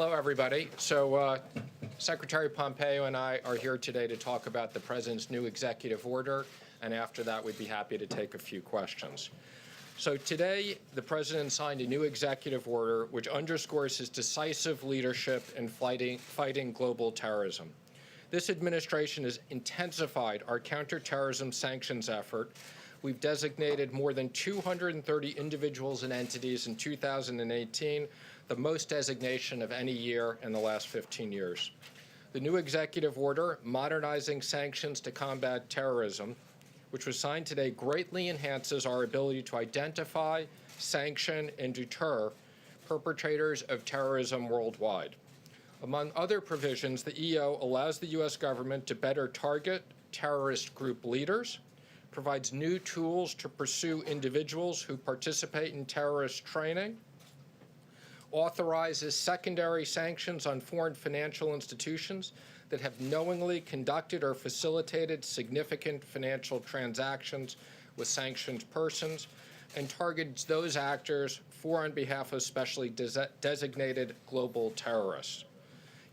Hello, everybody. So Secretary Pompeo and I are here today to talk about the President's new executive order, and after that, we'd be happy to take a few questions. So today, the President signed a new executive order which underscores his decisive leadership in fighting global terrorism. This administration has intensified our counterterrorism sanctions effort. We've designated more than 230 individuals and entities in 2018, the most designation of any year in the last 15 years. The new executive order, modernizing sanctions to combat terrorism, which was signed today, greatly enhances our ability to identify, sanction, and deter perpetrators of terrorism worldwide. Among other provisions, the EO allows the U.S. government to better target terrorist group leaders, provides new tools to pursue individuals who participate in terrorist training, authorizes secondary sanctions on foreign financial institutions that have knowingly conducted or facilitated significant financial transactions with sanctioned persons, and targets those actors for on behalf of specially designated global terrorists.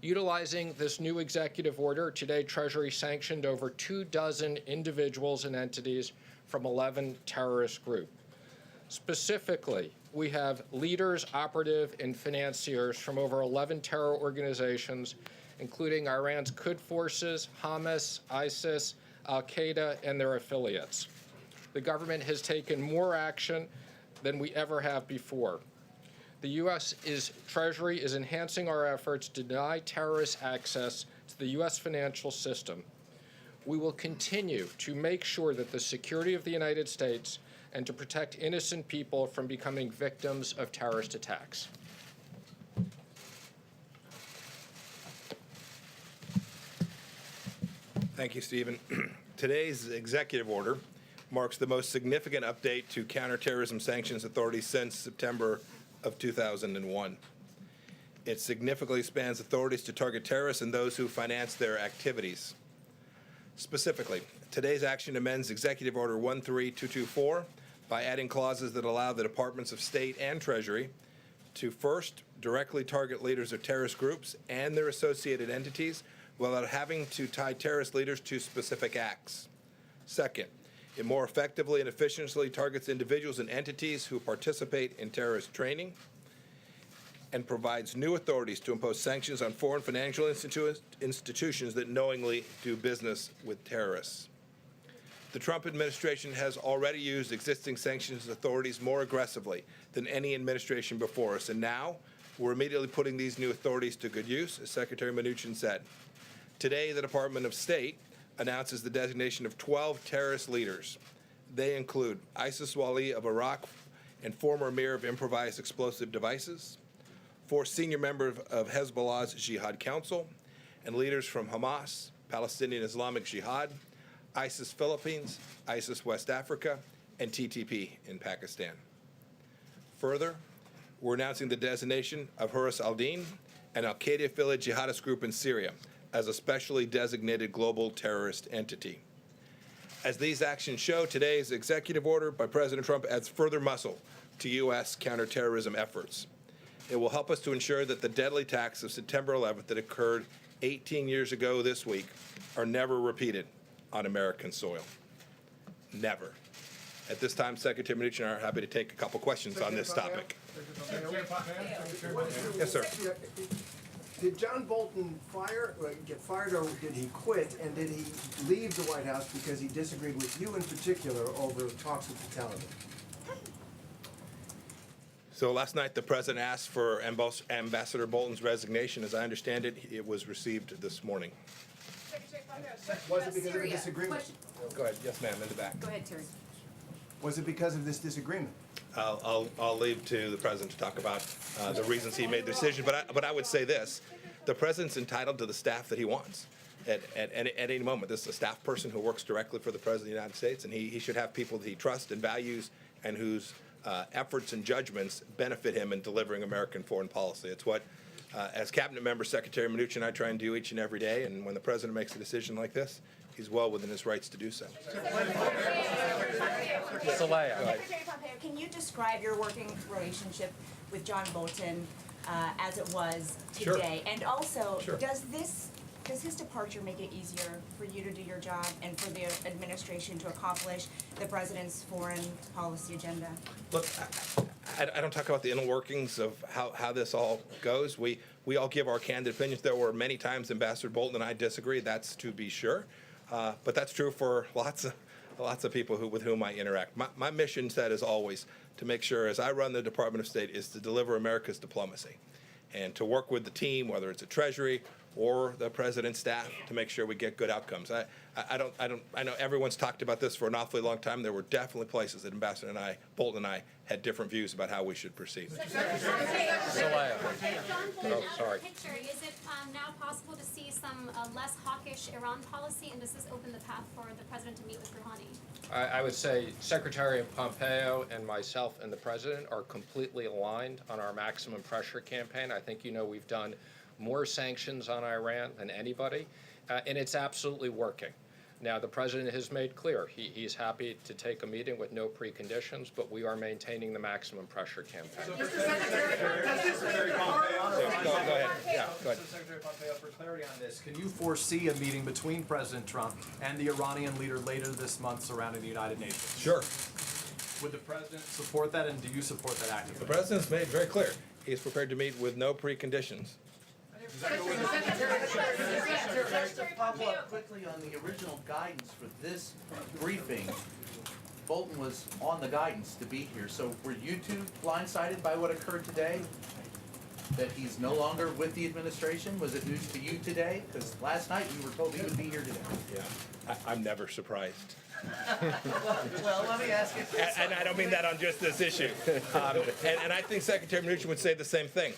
Utilizing this new executive order, today Treasury sanctioned over 24 individuals and entities from 11 terrorist groups. Specifically, we have leaders, operative, and financiers from over 11 terror organizations, including Iran's Quds forces, Hamas, ISIS, Al-Qaeda, and their affiliates. The government has taken more action than we ever have before. The U.S. Treasury is enhancing our efforts to deny terrorists access to the U.S. financial system. We will continue to make sure that the security of the United States and to protect innocent people from becoming victims of terrorist attacks. Thank you, Stephen. Today's executive order marks the most significant update to counterterrorism sanctions authorities since September of 2001. It significantly expands authorities to target terrorists and those who finance their activities. Specifically, today's action amends Executive Order 13224 by adding clauses that allow the Departments of State and Treasury to first directly target leaders of terrorist groups and their associated entities without having to tie terrorist leaders to specific acts. Second, it more effectively and efficiently targets individuals and entities who participate in terrorist training and provides new authorities to impose sanctions on foreign financial institutions that knowingly do business with terrorists. The Trump administration has already used existing sanctions authorities more aggressively than any administration before us, and now we're immediately putting these new authorities to good use, as Secretary Mnuchin said. Today, the Department of State announces the designation of 12 terrorist leaders. They include Isis Wali of Iraq and former Emir of Improvised Explosive Devices, 4 senior members of Hezbollah's Jihad Council, and leaders from Hamas, Palestinian Islamic Jihad, ISIS Philippines, ISIS West Africa, and TTP in Pakistan. Further, we're announcing the designation of Hurus al-Din, an al-Qaeda-affiliated jihadist group in Syria, as a specially designated global terrorist entity. As these actions show, today's executive order by President Trump adds further muscle to U.S. counterterrorism efforts. It will help us to ensure that the deadly attacks of September 11th that occurred 18 years ago this week are never repeated on American soil. Never. At this time, Secretary Mnuchin and I are happy to take a couple questions on this topic. Yes, sir. Did John Bolton get fired, or did he quit, and did he leave the White House because he disagreed with you in particular over talks with the Taliban? So last night, the President asked for Ambassador Bolton's resignation. As I understand it, it was received this morning. Was it because of a disagreement? Go ahead. Yes, ma'am, in the back. Go ahead, Terry. Was it because of this disagreement? I'll leave to the President to talk about the reasons he made the decision. But I would say this: the President's entitled to the staff that he wants at any moment. This is a staff person who works directly for the President of the United States, and he should have people that he trusts and values and whose efforts and judgments benefit him in delivering American foreign policy. It's what, as Cabinet member Secretary Mnuchin and I try and do each and every day. And when the President makes a decision like this, he's well within his rights to do so. Secretary Pompeo, can you describe your working relationship with John Bolton as it was Sure. today? And also, Sure. does his departure make it easier for you to do your job and for the administration to accomplish the president's foreign policy agenda? Look, I don't talk about the inner workings of how this all goes. We all give our candid opinions. There were many times Ambassador Bolton and I disagree. That's to be sure, but that's true for lots of people with whom I interact. My mission set is always to make sure, as I run the Department of State, is to deliver America's diplomacy, and to work with the team, whether it's a Treasury or the president's staff, to make sure we get good outcomes. I know everyone's talked about this for an awfully long time. There were definitely places that Ambassador Bolton and I had different views about how we should proceed. Zelaya. John Bolton, Oh, sorry. picture, is it now possible to see some less hawkish Iran policy, and does this open the path for the president to meet with Rouhani? I would say Secretary Pompeo and myself and the president are completely aligned on our maximum pressure campaign. I think we've done more sanctions on Iran than anybody, and it's absolutely working. Now, the president has made clear he's happy to take a meeting with no preconditions, but we are maintaining the maximum pressure campaign. Go ahead. Yeah, go ahead. Secretary Pompeo, for clarity on this, can you foresee a meeting between President Trump and the Iranian leader later this month surrounding the United Nations? Sure. Would the president support that, and do you support that actively? The president's made very clear he's prepared to meet with no preconditions. Just to follow up quickly on the original guidance for this briefing, Bolton was on the guidance to be here. So were you two blindsided by what occurred today? That he's no longer with the administration? Was it news to you today? Because last night we were told he would be here today. Yeah, I'm never surprised. Well, let me ask you this. And I don't mean that on just this issue. And I think Secretary Mnuchin would say the same thing.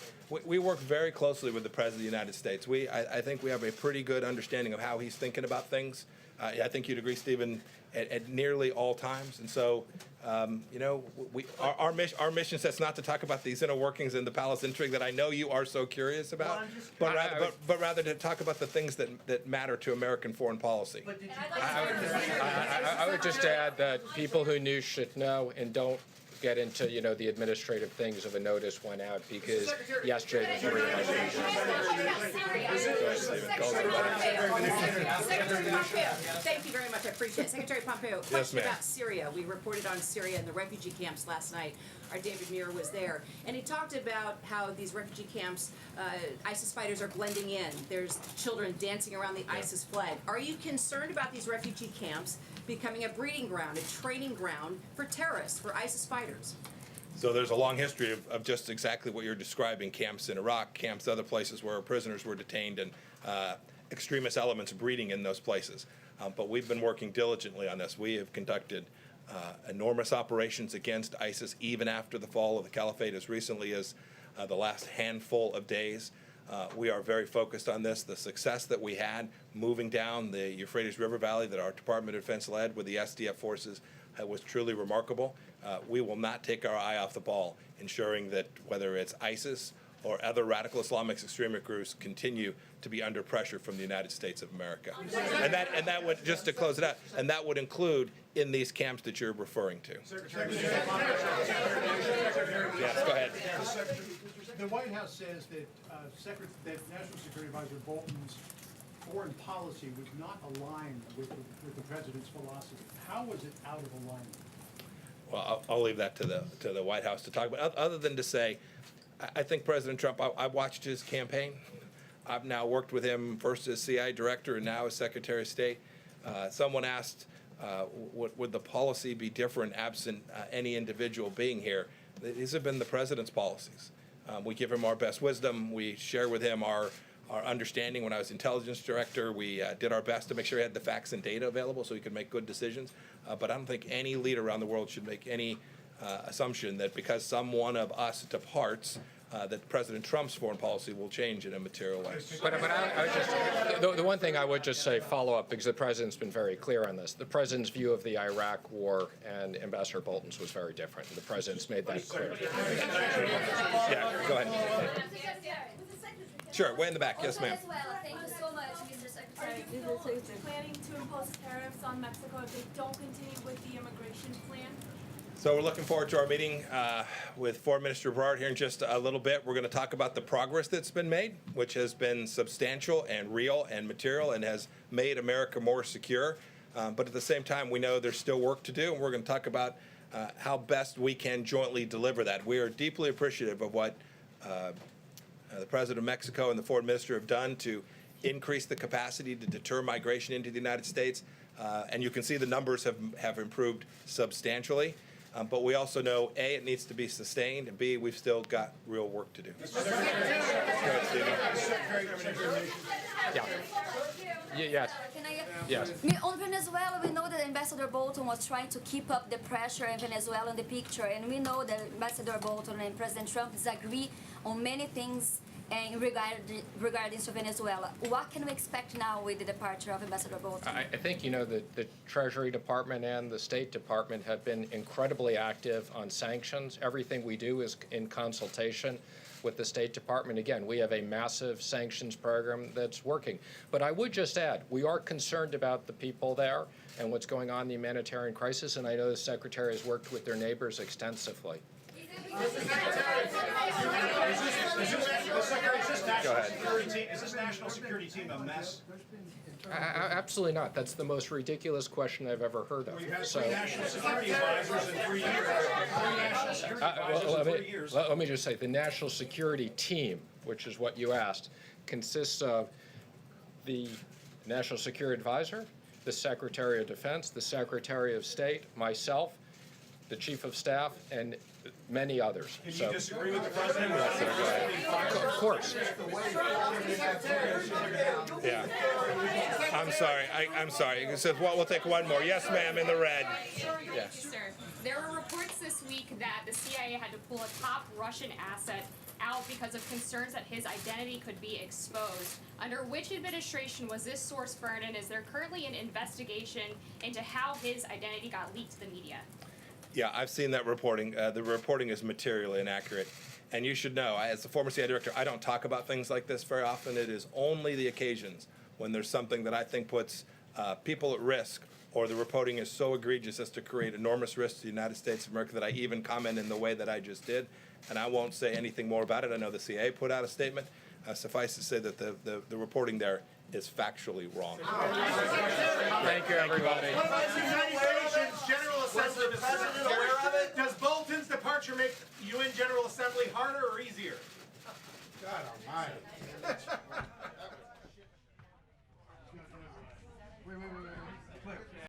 We work very closely with the President of the United States. I think we have a pretty good understanding of how he's thinking about things. I think you'd agree, Stephen, at nearly all times. And so, our mission says not to talk about these inner workings in the palace intrigue that I know you are so curious about, but rather to talk about the things that matter to American foreign policy. But did you I would just add that people who knew should know, and don't get into the administrative things of a notice went out because yesterday was very much. Secretary Pompeo, thank you very much, I appreciate it. Secretary Pompeo, question ma'am. about Syria. We reported on Syria and the refugee camps last night. Our David Muir was there, and he talked about how these refugee camps, ISIS fighters are blending in. There's children dancing around the ISIS flag. Are you concerned about these refugee camps becoming a breeding ground, a training ground for terrorists, for ISIS fighters? So there's a long history of just exactly what you're describing, camps in Iraq, camps other places where prisoners were detained, and extremist elements breeding in those places. But we've been working diligently on this. We have conducted enormous operations against ISIS even after the fall of the caliphate, as recently as the last handful of days. We are very focused on this. The success that we had moving down the Euphrates River Valley that our Department of Defense led with the SDF forces was truly remarkable. We will not take our eye off the ball, ensuring that whether it's ISIS or other radical Islamic extremist groups continue to be under pressure from the United States of America. And that would, just to close it out, and that would include in these camps that you're referring to. Yes, go ahead. The White House says that National Security Advisor Bolton's foreign policy was not aligned with the president's philosophy. How was it out of alignment? Well, I'll leave that to the White House to talk about. Other than to say, I think President Trump, I watched his campaign. I've now worked with him first as CIA director and now as Secretary of State. Someone asked, would the policy be different absent any individual being here? These have been the president's policies. We give him our best wisdom. We share with him our understanding. When I was intelligence director, we did our best to make sure he had the facts and data available so he could make good decisions. But I don't think any leader around the world should make any assumption that because some one of us departs, that President Trump's foreign policy will change in a material way. But I would just, the one thing I would just say, follow up, because the president's been very clear on this. The president's view of the Iraq war and Ambassador Bolton's was very different. The president's made that clear. Yeah, go ahead. Sure, way in the back. Yes, ma'am. As well. Thank you so much, Mr. Secretary. Are you still planning to impose tariffs on Mexico if they don't continue with the immigration plan? So we're looking forward to our meeting with Foreign Minister Brard here in just a little bit. We're going to talk about the progress that's been made, which has been substantial and real and material and has made America more secure. But at the same time, we know there's still work to do, and we're going to talk about how best we can jointly deliver that. We are deeply appreciative of what the President of Mexico and the Foreign Minister have done to increase the capacity to deter migration into the United States. And you can see the numbers have improved substantially. But we also know, A, it needs to be sustained, and B, we've still got real work to do. Go ahead, Stephen. Yeah. Yes. Can I, Yes. On Venezuela, we know that Ambassador Bolton was trying to keep up the pressure in Venezuela in the picture, and we know that Ambassador Bolton and President Trump disagree on many things regarding to Venezuela. What can we expect now with the departure of Ambassador Bolton? I think, the Treasury Department and the State Department have been incredibly active on sanctions. Everything we do is in consultation with the State Department. Again, we have a massive sanctions program that's working. But I would just add, we are concerned about the people there and what's going on in the humanitarian crisis, and I know the Secretary has worked with their neighbors extensively. Is this national security team a mess? Absolutely not. That's the most ridiculous question I've ever heard of. We've had three national security advisors in 3 years. Three national security advisors in 3 years. Let me just say, the national security team, which is what you asked, consists of the National Security Advisor, the Secretary of Defense, the Secretary of State, myself, the Chief of Staff, and many others. Can you disagree with the president? Of course. Yeah. I'm sorry. I'm sorry. It says, well, we'll take one more. Yes, ma'am, in the red. Yes. Sir. There were reports this week that the CIA had to pull a top Russian asset out because of concerns that his identity could be exposed. Under which administration was this source burned, and is there currently an investigation into how his identity got leaked to the media? Yeah, I've seen that reporting. The reporting is materially inaccurate. And you should know, as the former CIA director, I don't talk about things like this very often. It is only the occasions when there's something that I think puts people at risk, or the reporting is so egregious as to create enormous risk to the United States of America, that I even comment in the way that I just did. And I won't say anything more about it. I know the CIA put out a statement. Suffice to say that the reporting there is factually wrong. Thank you, everybody. What about the United Nations General Assembly? Was the president aware of it? Does Bolton's departure make UN General Assembly harder or easier? God almighty. Wait.